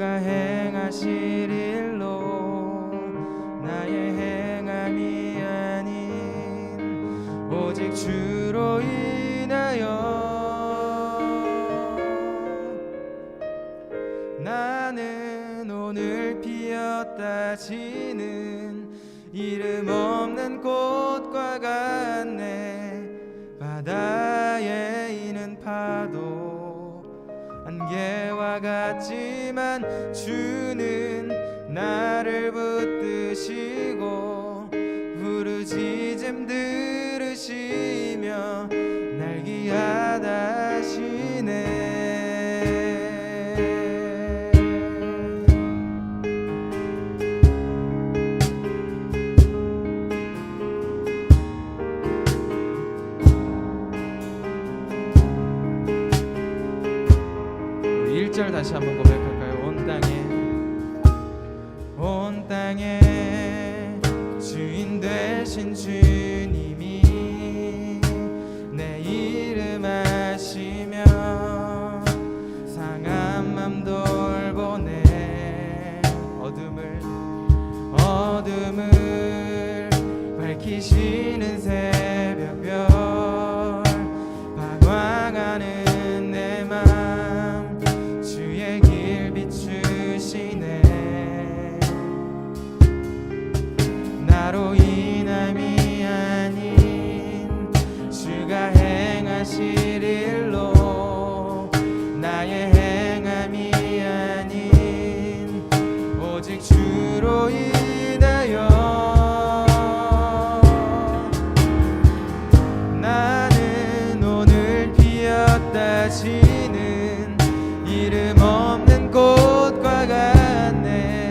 주가 행하실 일로 나의 행함이 아닌 오직 주로 인하여 나는 오늘 피었다 지는 이름 없는 꽃과 같네. 바다에 이는 파도 안개와 같지만 주는 나를 붙드시고 부르짖음 들으시며 날 기하다시네. 1절 다시 한번 고백할까요? 온 땅에 주인 되신 주님이 내 이름 아시며 상한 맘 돌보네. 어둠을 밝히시는 새벽별 방황하는 내 맘 주의 길 비추시네. 나로 인함이 아닌 주가 행하실 일로 나의 행함이 아닌 오직 주로 인하여 나는 오늘 피었다 지는 이름 없는 꽃과 같네.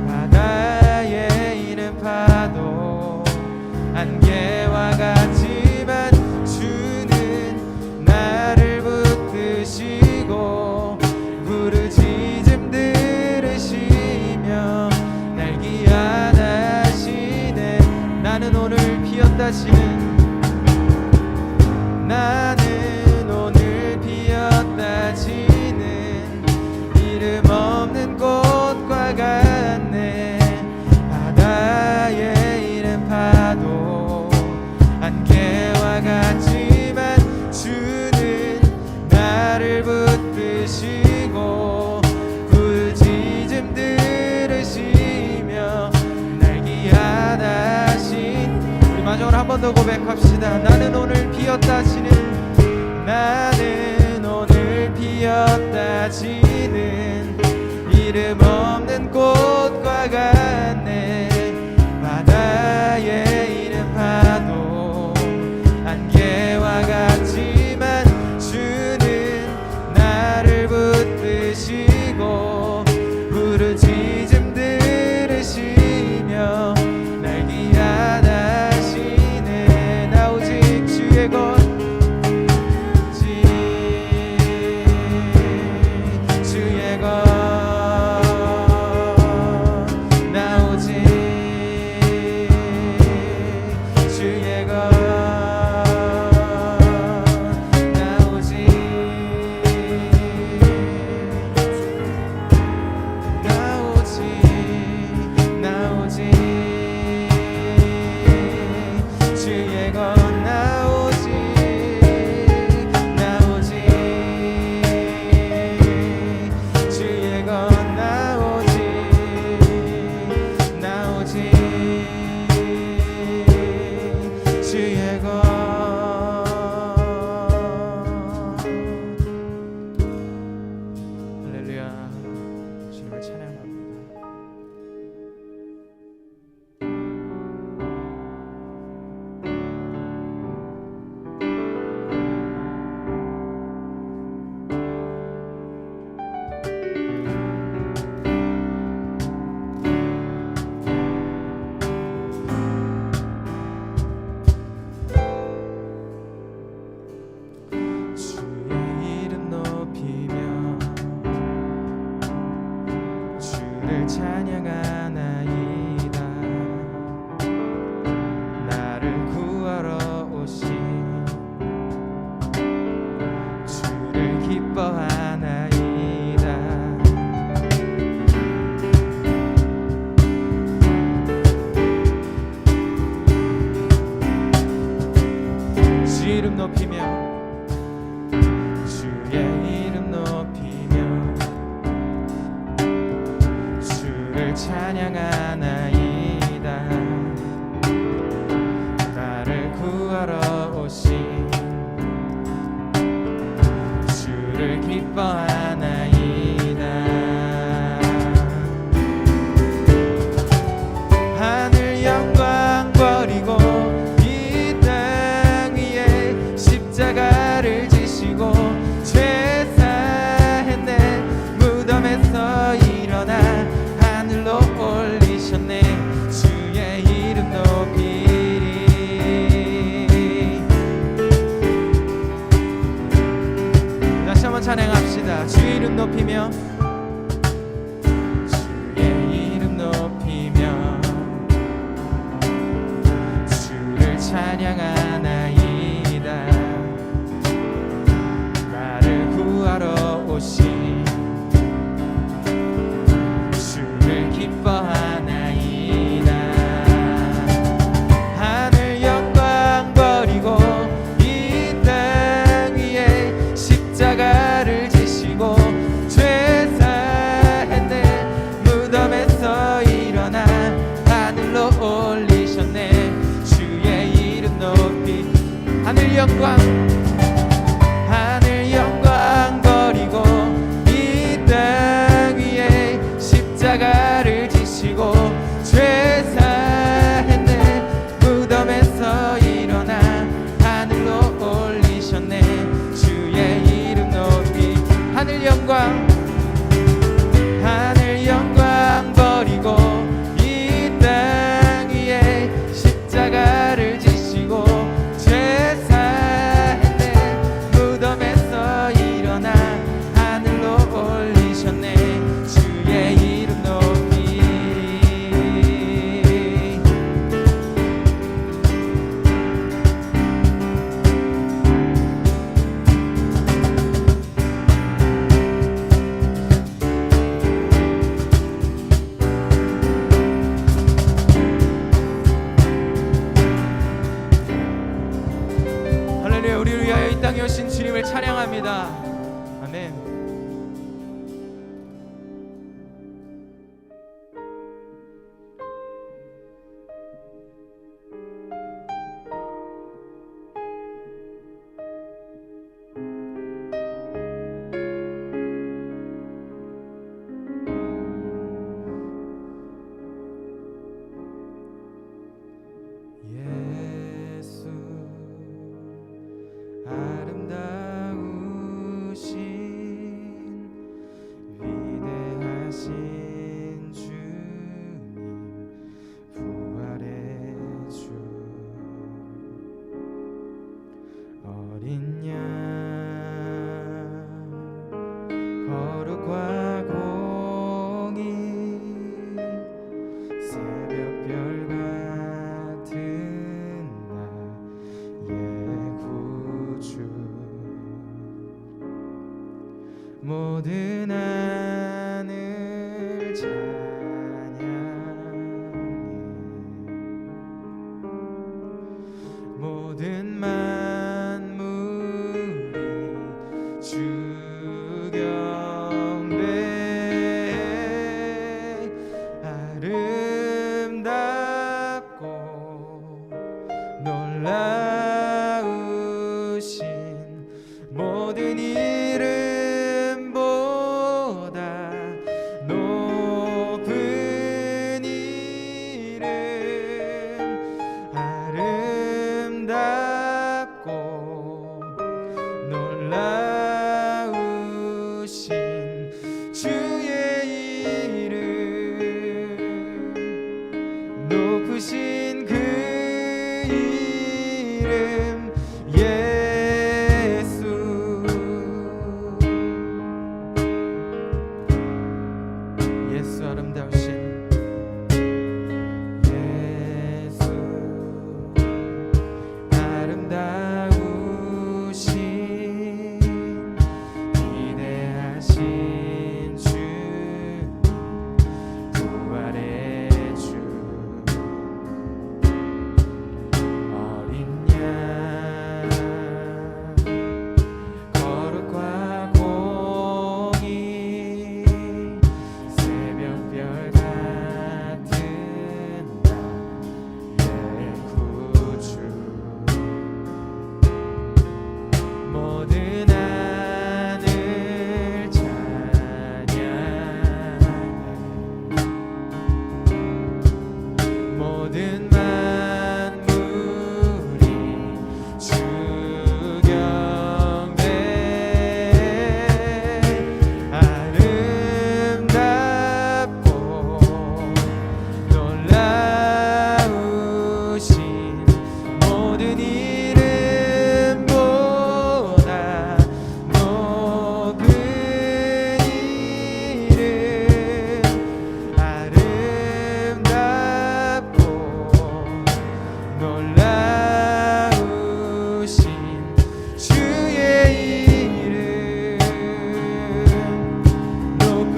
바다에 이는 파도 안개와 같지만 주는 나를 붙드시고 부르짖음 들으시며 날 기하다시네. 나는 오늘 피었다 지는 이름 없는 꽃과 같네. 바다에 이는 파도 안개와 같지만 주는 나를 붙드시고 부르짖음 들으시며 날 기하다신. 우리 마지막으로 한 번 더 고백합시다. 나는 오늘 피었다 지는 이름 없는 꽃과 같네. 바다에 이는 파도 안개와 같지만 주는 나를 붙드시고 부르짖음 들으시며 날 기하다시네. 나 오직 주의 것 찬양하나이다. 나를 구하러 오신 주를 기뻐하나이다. 주를 찬양하나이다. 나를 구하러 오신 주를 기뻐하나이다. 하늘 영광 버리고 이 땅 위에 십자가를 지시고 죄 사했네. 무덤에서 일어나 하늘로 올리셨네. 주의 이름 높이리. 다시 한번 찬양합시다. 주의 이름 높이며 주의 이름 높이며 주를 찬양하나이다. 나를 구하러 오신 주를 기뻐하나이다. 하늘 영광 버리고 이 땅 위에 십자가를 지시고 죄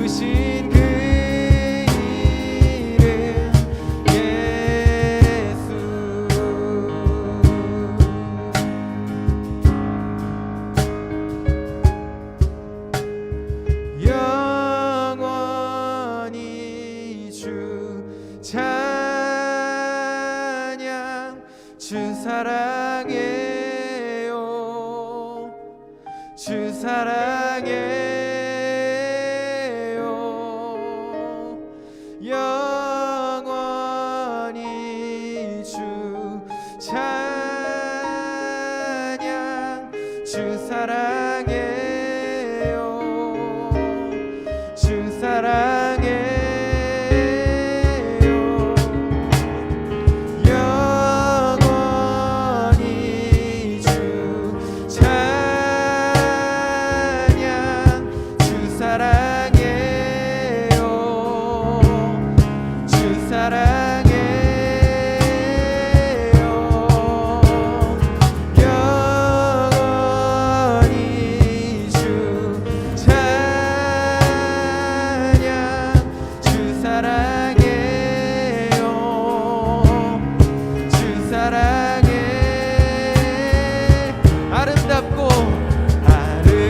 높으신 그 이름 예수. 영원히 주 찬양. 주 사랑해요. 주 사랑해요. 영원히 주 찬양. 주 사랑해요. 주 사랑해요. 영원히 주 찬양. 주 사랑해요. 주 사랑해요. 영원히 주 찬양. 주 사랑해요. 주 사랑해. 아름답고 아름답고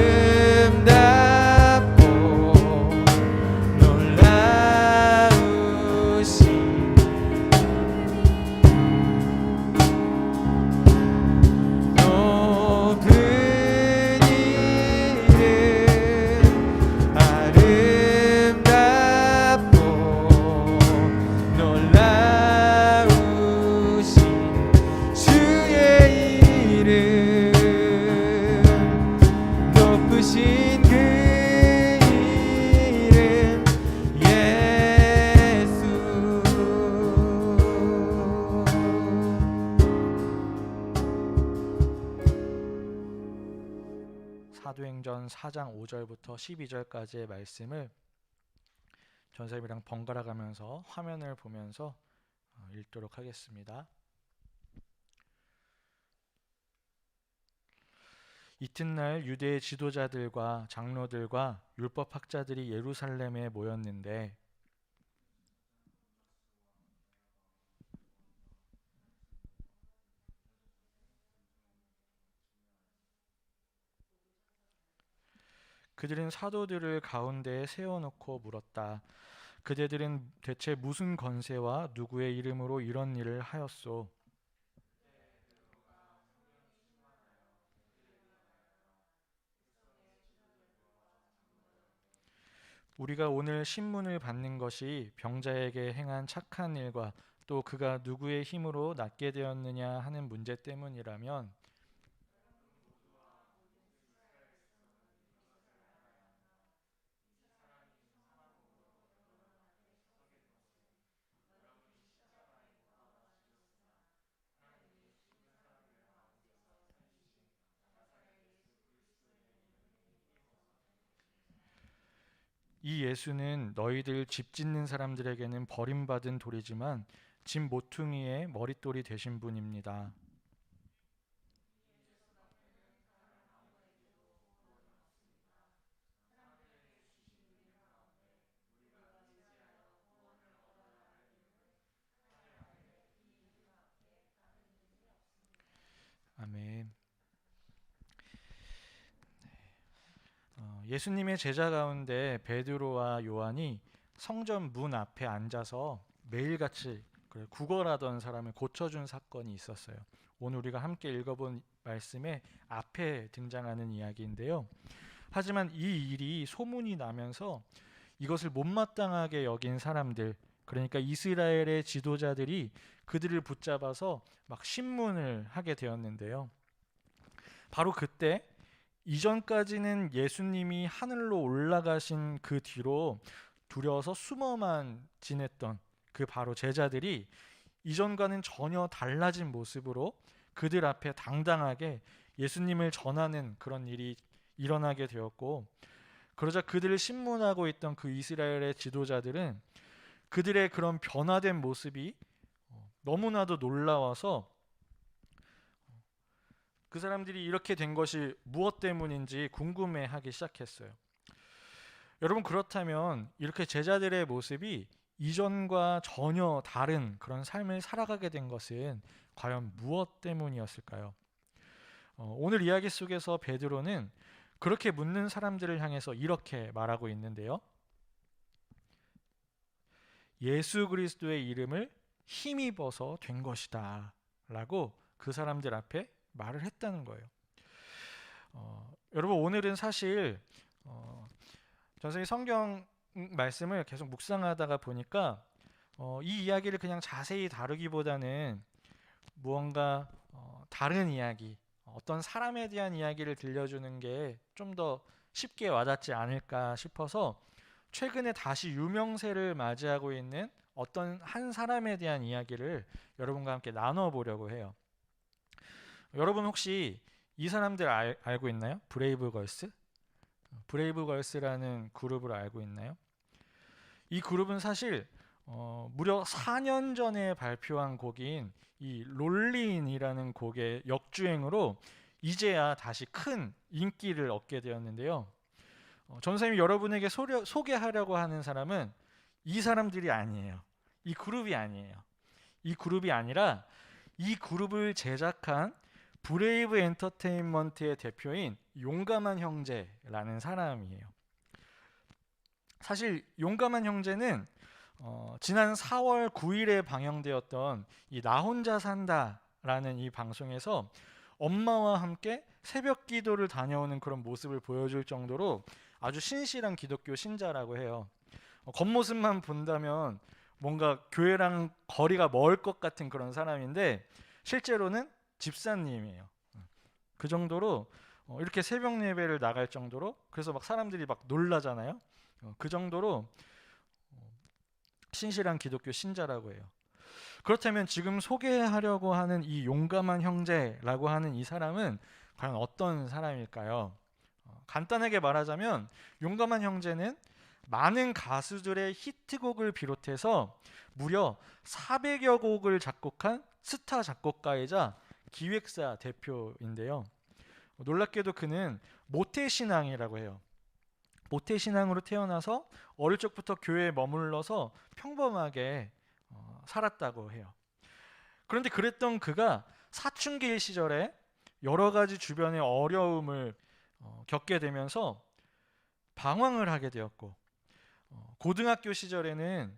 놀라우신 높은 이름. 아름답고 놀라우신 주의 이름. 높으신 그 이름 예수. 사도행전 4장 5절부터 12절까지의 말씀을 전사님이랑 번갈아 가면서 화면을 보면서 읽도록 하겠습니다. 이튿날 유대의 지도자들과 장로들과 율법학자들이 예루살렘에 모였는데 그들은 사도들을 가운데에 세워놓고 물었다. 그대들은 대체 무슨 권세와 누구의 이름으로 이런 일을 하였소? 우리가 오늘 신문을 받는 것이 병자에게 행한 착한 일과 또 그가 누구의 힘으로 낫게 되었느냐 하는 문제 때문이라면 이 예수는 너희들 집 짓는 사람들에게는 버림받은 돌이지만 집 모퉁이의 머릿돌이 되신 분입니다. 아멘. 예수님의 제자 가운데 베드로와 요한이 성전 문 앞에 앉아서 매일같이 구걸하던 사람을 고쳐준 사건이 있었어요. 오늘 우리가 함께 읽어본 말씀의 앞에 등장하는 이야기인데요. 하지만 이 일이 소문이 나면서 이것을 못마땅하게 여긴 사람들, 그러니까 이스라엘의 지도자들이 그들을 붙잡아서 막 신문을 하게 되었는데요. 바로 그때 이전까지는 예수님이 하늘로 올라가신 그 뒤로 두려워서 숨어만 지냈던 그 바로 제자들이 이전과는 전혀 달라진 모습으로 그들 앞에 당당하게 예수님을 전하는 그런 일이 일어나게 되었고, 그러자 그들을 신문하고 있던 그 이스라엘의 지도자들은 그들의 그런 변화된 모습이 너무나도 놀라워서 그 사람들이 이렇게 된 것이 무엇 때문인지 궁금해하기 시작했어요. 여러분, 그렇다면 이렇게 제자들의 모습이 이전과 전혀 다른 그런 삶을 살아가게 된 것은 과연 무엇 때문이었을까요? 오늘 이야기 속에서 베드로는 그렇게 묻는 사람들을 향해서 이렇게 말하고 있는데요. 예수 그리스도의 이름을 힘입어서 된 것이다 라고 그 사람들 앞에 말을 했다는 거예요. 여러분, 오늘은 사실 전생의 성경 말씀을 계속 묵상하다가 보니까 이 이야기를 그냥 자세히 다루기보다는 무언가 다른 이야기, 어떤 사람에 대한 이야기를 들려주는 게 좀 더 쉽게 와닿지 않을까 싶어서 최근에 다시 유명세를 맞이하고 있는 어떤 한 사람에 대한 이야기를 여러분과 함께 나눠보려고 해요. 여러분 혹시 이 사람들 알고 있나요? 브레이브걸스? 브레이브걸스라는 그룹을 알고 있나요? 이 그룹은 사실 무려 4년 전에 발표한 곡인 이 롤린이라는 곡의 역주행으로 이제야 다시 큰 인기를 얻게 되었는데요. 전선생님이 여러분에게 소개하려고 하는 사람은 이 사람들이 아니에요. 이 그룹이 아니에요. 이 그룹이 아니라 이 그룹을 제작한 브레이브 엔터테인먼트의 대표인 용감한 형제라는 사람이에요. 사실 용감한 형제는 지난 4월 9일에 방영되었던 이 나 혼자 산다라는 이 방송에서 엄마와 함께 새벽 기도를 다녀오는 그런 모습을 보여줄 정도로 아주 신실한 기독교 신자라고 해요. 겉모습만 본다면 뭔가 교회랑 거리가 멀 것 같은 그런 사람인데 실제로는 집사님이에요. 그 정도로 이렇게 새벽 예배를 나갈 정도로, 그래서 막 사람들이 막 놀라잖아요. 그 정도로 신실한 기독교 신자라고 해요. 그렇다면 지금 소개하려고 하는 이 용감한 형제라고 하는 이 사람은 과연 어떤 사람일까요? 간단하게 말하자면 용감한 형제는 많은 가수들의 히트곡을 비롯해서 무려 400여 곡을 작곡한 스타 작곡가이자 기획사 대표인데요. 놀랍게도 그는 모태신앙이라고 해요. 모태신앙으로 태어나서 어릴 적부터 교회에 머물러서 평범하게 살았다고 해요. 그런데 그랬던 그가 사춘기 시절에 여러 가지 주변의 어려움을 겪게 되면서 방황을 하게 되었고, 고등학교 시절에는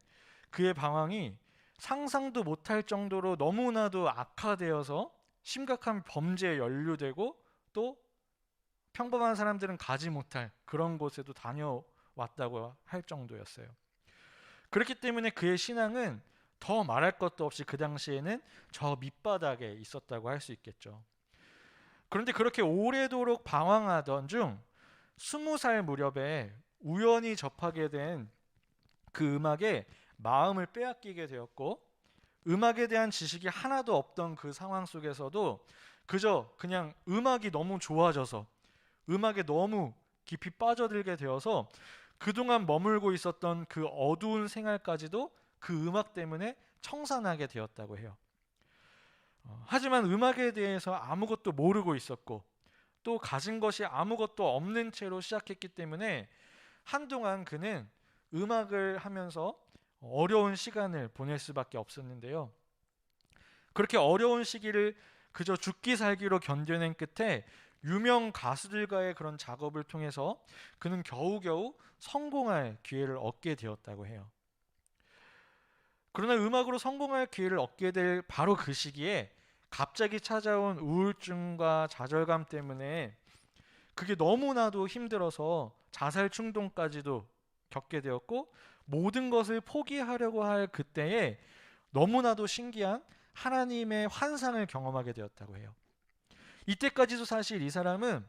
그의 방황이 상상도 못할 정도로 너무나도 악화되어서 심각한 범죄에 연루되고 또 평범한 사람들은 가지 못할 그런 곳에도 다녀왔다고 할 정도였어요. 그렇기 때문에 그의 신앙은 더 말할 것도 없이 그 당시에는 저 밑바닥에 있었다고 할 수 있겠죠. 그런데 그렇게 오래도록 방황하던 중 20살 무렵에 우연히 접하게 된 그 음악에 마음을 빼앗기게 되었고, 음악에 대한 지식이 하나도 없던 그 상황 속에서도 그저 그냥 음악이 너무 좋아져서 음악에 너무 깊이 빠져들게 되어서 그동안 머물고 있었던 그 어두운 생활까지도 그 음악 때문에 청산하게 되었다고 해요. 하지만 음악에 대해서 아무것도 모르고 있었고 또 가진 것이 아무것도 없는 채로 시작했기 때문에 한동안 그는 음악을 하면서 어려운 시간을 보낼 수밖에 없었는데요. 그렇게 어려운 시기를 그저 죽기 살기로 견뎌낸 끝에 유명 가수들과의 그런 작업을 통해서 그는 겨우겨우 성공할 기회를 얻게 되었다고 해요. 그러나 음악으로 성공할 기회를 얻게 될 바로 그 시기에 갑자기 찾아온 우울증과 좌절감 때문에 그게 너무나도 힘들어서 자살 충동까지도 겪게 되었고, 모든 것을 포기하려고 할 그때에 너무나도 신기한 하나님의 환상을 경험하게 되었다고 해요. 이때까지도 사실 이 사람은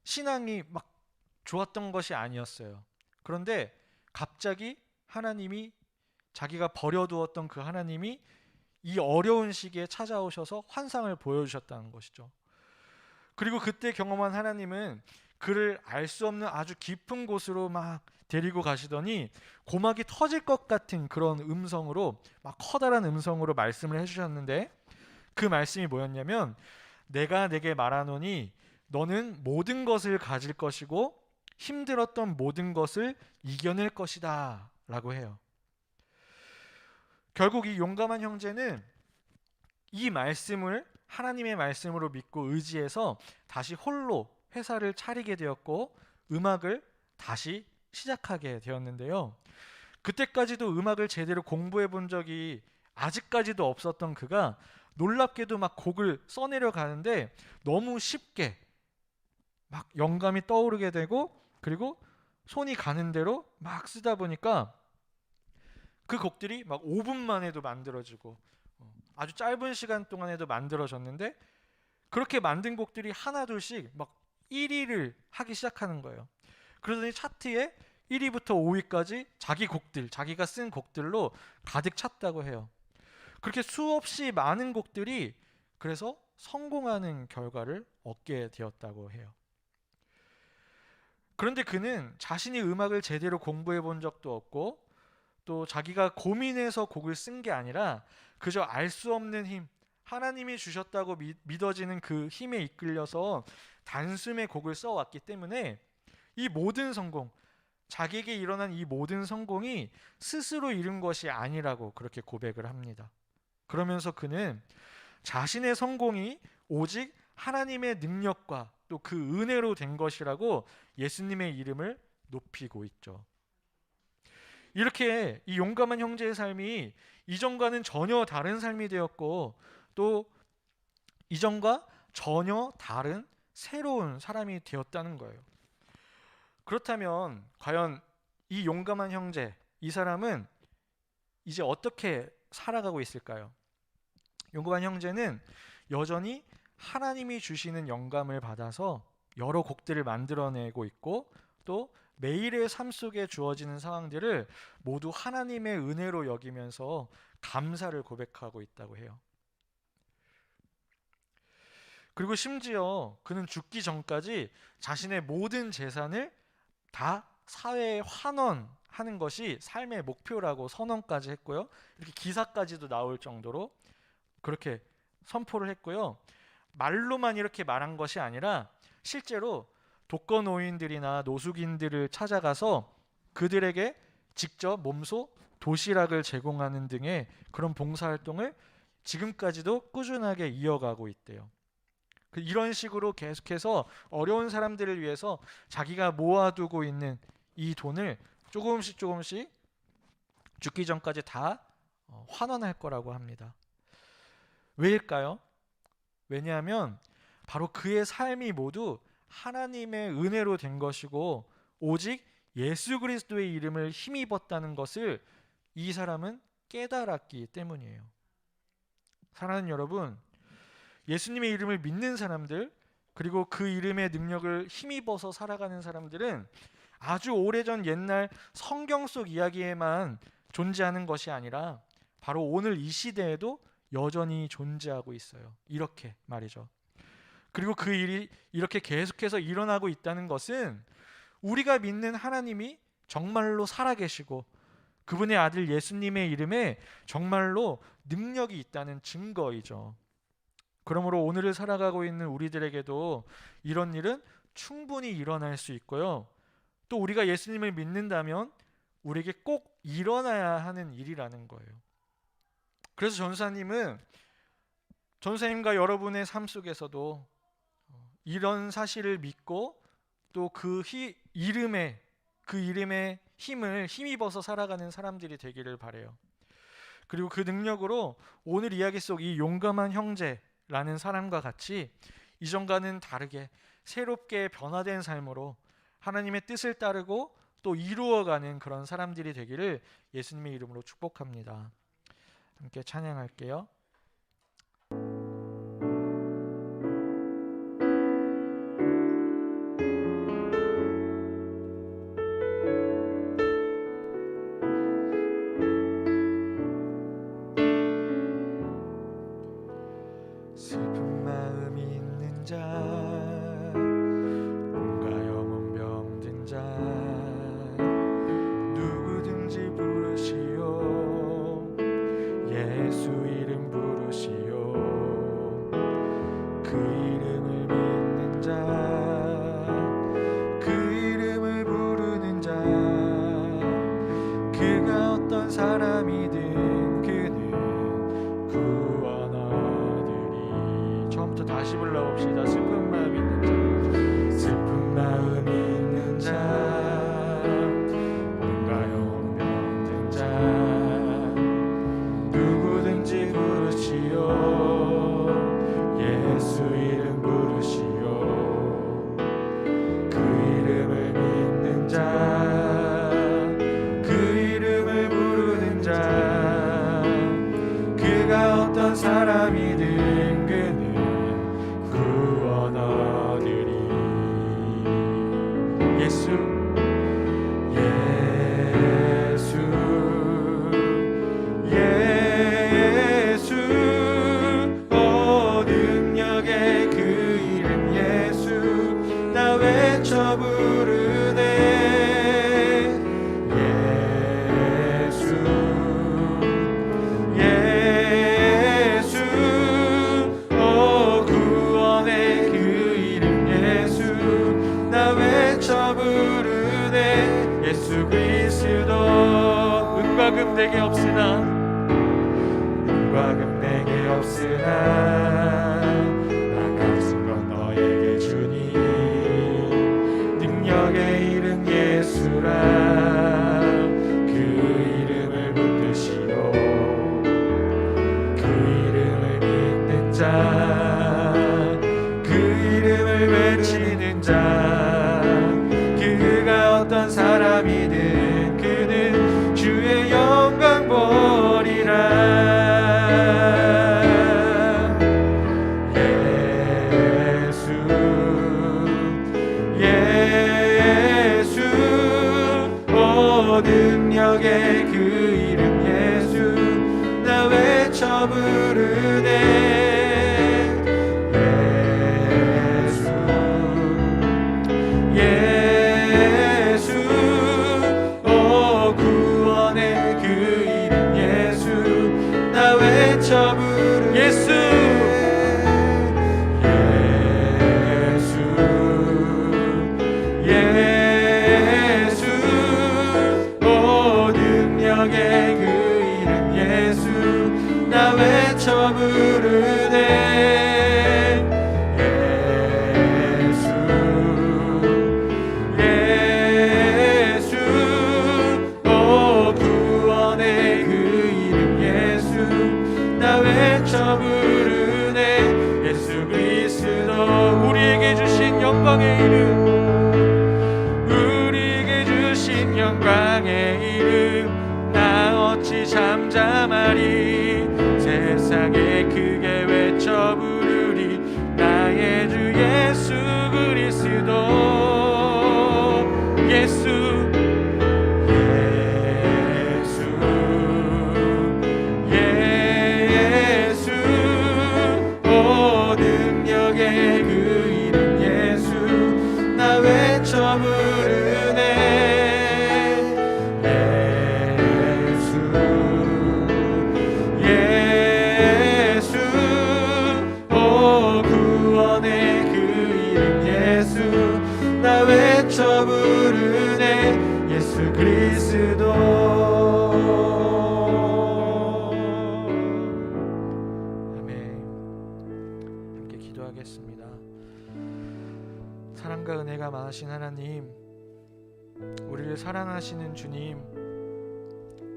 신앙이 막 좋았던 것이 아니었어요. 그런데 갑자기 하나님이, 자기가 버려두었던 그 하나님이 이 어려운 시기에 찾아오셔서 환상을 보여주셨다는 것이죠. 그리고 그때 경험한 하나님은 그를 알 수 없는 아주 깊은 곳으로 막 데리고 가시더니 고막이 터질 것 같은 그런 음성으로, 막 커다란 음성으로 말씀을 해주셨는데, 그 말씀이 뭐였냐면, 내가 내게 말하노니 너는 모든 것을 가질 것이고 힘들었던 모든 것을 이겨낼 것이다 라고 해요. 결국 이 용감한 형제는 이 말씀을 하나님의 말씀으로 믿고 의지해서 다시 홀로 회사를 차리게 되었고 음악을 다시 시작하게 되었는데요. 그때까지도 음악을 제대로 공부해 본 적이 아직까지도 없었던 그가 놀랍게도 막 곡을 써내려 가는데 너무 쉽게 막 영감이 떠오르게 되고, 그리고 손이 가는 대로 막 쓰다 보니까 그 곡들이 막 5분 만에도 만들어지고 아주 짧은 시간 동안에도 만들어졌는데, 그렇게 만든 곡들이 하나둘씩 막 1위를 하기 시작하는 거예요. 그러더니 차트에 1위부터 5위까지 자기 곡들, 자기가 쓴 곡들로 가득 찼다고 해요. 그렇게 수없이 많은 곡들이 그래서 성공하는 결과를 얻게 되었다고 해요. 그런데 그는 자신이 음악을 제대로 공부해 본 적도 없고 또 자기가 고민해서 곡을 쓴 게 아니라 그저 알 수 없는 힘, 하나님이 주셨다고 믿어지는 그 힘에 이끌려서 단숨에 곡을 써왔기 때문에 이 모든 성공, 자기에게 일어난 이 모든 성공이 스스로 이룬 것이 아니라고 그렇게 고백을 합니다. 그러면서 그는 자신의 성공이 오직 하나님의 능력과 또 그 은혜로 된 것이라고 예수님의 이름을 높이고 있죠. 이렇게 이 용감한 형제의 삶이 이전과는 전혀 다른 삶이 되었고 또 이전과 전혀 다른 새로운 사람이 되었다는 거예요. 그렇다면 과연 이 용감한 형제, 이 사람은 이제 어떻게 살아가고 있을까요? 용감한 형제는 여전히 하나님이 주시는 영감을 받아서 여러 곡들을 만들어내고 있고 또 매일의 삶 속에 주어지는 상황들을 모두 하나님의 은혜로 여기면서 감사를 고백하고 있다고 해요. 그리고 심지어 그는 죽기 전까지 자신의 모든 재산을 다 사회에 환원하는 것이 삶의 목표라고 선언까지 했고요. 이렇게 기사까지도 나올 정도로 그렇게 선포를 했고요. 말로만 이렇게 말한 것이 아니라 실제로 독거노인들이나 노숙인들을 찾아가서 그들에게 직접 몸소 도시락을 제공하는 등의 그런 봉사활동을 지금까지도 꾸준하게 이어가고 있대요. 이런 식으로 계속해서 어려운 사람들을 위해서 자기가 모아두고 있는 이 돈을 조금씩 죽기 전까지 다 환원할 거라고 합니다. 왜일까요? 왜냐하면 바로 그의 삶이 모두 하나님의 은혜로 된 것이고 오직 예수 그리스도의 이름을 힘입었다는 것을 이 사람은 깨달았기 때문이에요. 사랑하는 여러분, 예수님의 이름을 믿는 사람들, 그리고 그 이름의 능력을 힘입어서 살아가는 사람들은 아주 오래전 옛날 성경 속 이야기에만 존재하는 것이 아니라 바로 오늘 이 시대에도 여전히 존재하고 있어요. 이렇게 말이죠. 그리고 그 일이 이렇게 계속해서 일어나고 있다는 것은 우리가 믿는 하나님이 정말로 살아계시고 그분의 아들 예수님의 이름에 정말로 능력이 있다는 증거이죠. 그러므로 오늘을 살아가고 있는 우리들에게도 이런 일은 충분히 일어날 수 있고요. 또 우리가 예수님을 믿는다면 우리에게 꼭 일어나야 하는 일이라는 거예요. 그래서 전사님과 여러분의 삶 속에서도 이런 사실을 믿고 또 그 이름의 힘을 힘입어서 살아가는 사람들이 되기를 바라요. 그리고 그 능력으로 오늘 이야기 속 이 용감한 형제라는 사람과 같이 이전과는 다르게 새롭게 변화된 삶으로 하나님의 뜻을 따르고 또 이루어가는 그런 사람들이 되기를 예수님의 이름으로 축복합니다. 함께 찬양할게요. 슬픈 마음이 있는 자, 몸과 영혼 병든 자, 누구든지 부르시오. 예수 이름 은과 금 내게 없으나 은과 금 내게 없으나 아까운 건 너에게 주니 능력의 이름 예수라 그 이름을 붙드시오 그 이름을 믿는 자그 이름을 외치는 자 그가 어떤 사람이든 그는 주의 영광 보리라 능력의 그 이름 예수 나 외쳐 부르네 예수 오 구원의 그 이름 예수 나 외쳐 부르네 예수 능력의 그 이름 예수 나 외쳐 부르네 예수 오 구원의 그 이름 예수 나 외쳐 부르네 예수 그리스도 우리에게 주신 영광의 이름 우리에게 주신 영광의 이름 나 어찌 잠잠하리 세상에 크게 외쳐 부르리 나의 주 예수 그리스도 예수 오 능력의 그 이름 예수 나 외쳐 부르네 나 외쳐 부르네 예수 그리스도 아멘. 함께 기도하겠습니다. 사랑과 은혜가 많으신 하나님 우리를 사랑하시는 주님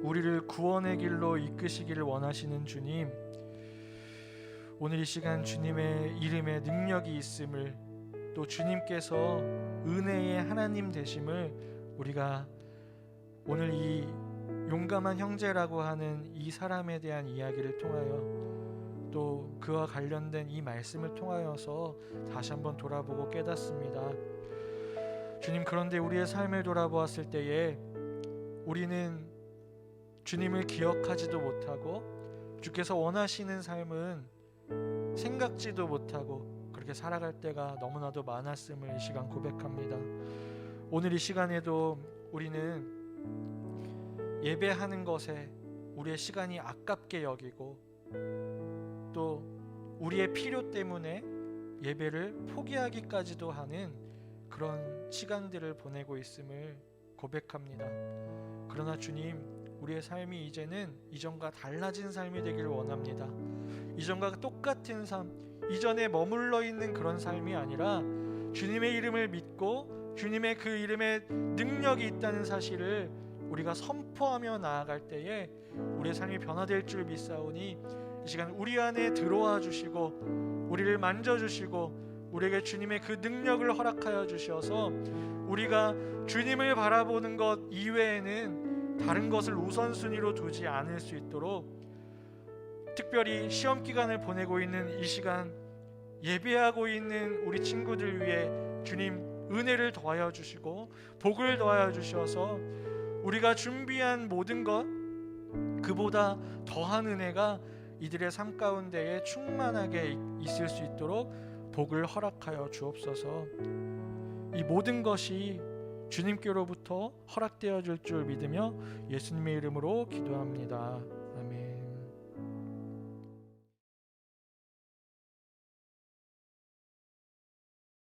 우리를 구원의 길로 이끄시기를 원하시는 주님 오늘 이 시간 주님의 이름에 능력이 있음을 또 주님께서 은혜의 하나님 되심을 우리가 오늘 이 용감한 형제라고 하는 이 사람에 대한 이야기를 통하여 또 그와 관련된 이 말씀을 통하여서 다시 한번 돌아보고 깨닫습니다. 주님 그런데 우리의 삶을 돌아보았을 때에 우리는 주님을 기억하지도 못하고 주께서 원하시는 삶은 생각지도 못하고 그렇게 살아갈 때가 너무나도 많았음을 이 시간 고백합니다. 오늘 이 시간에도 우리는 예배하는 것에 우리의 시간이 아깝게 여기고 또 우리의 필요 때문에 예배를 포기하기까지도 하는 그런 시간들을 보내고 있음을 고백합니다. 그러나 주님 우리의 삶이 이제는 이전과 달라진 삶이 되기를 원합니다. 이전과 똑같은 삶 이전에 머물러 있는 그런 삶이 아니라 주님의 이름을 믿고 주님의 그 이름에 능력이 있다는 사실을 우리가 선포하며 나아갈 때에 우리의 삶이 변화될 줄 믿사오니 이 시간 우리 안에 들어와 주시고 우리를 만져주시고 우리에게 주님의 그 능력을 허락하여 주셔서 우리가 주님을 바라보는 것 이외에는 다른 것을 우선순위로 두지 않을 수 있도록 특별히 시험 기간을 보내고 있는 이 시간 예배하고 있는 우리 친구들 위해 주님 은혜를 더하여 주시고 복을 더하여 주셔서 우리가 준비한 모든 것 그보다 더한 은혜가 이들의 삶 가운데에 충만하게 있을 수 있도록 복을 허락하여 주옵소서. 이 모든 것이 주님께로부터 허락되어질 줄 믿으며 예수님의 이름으로 기도합니다.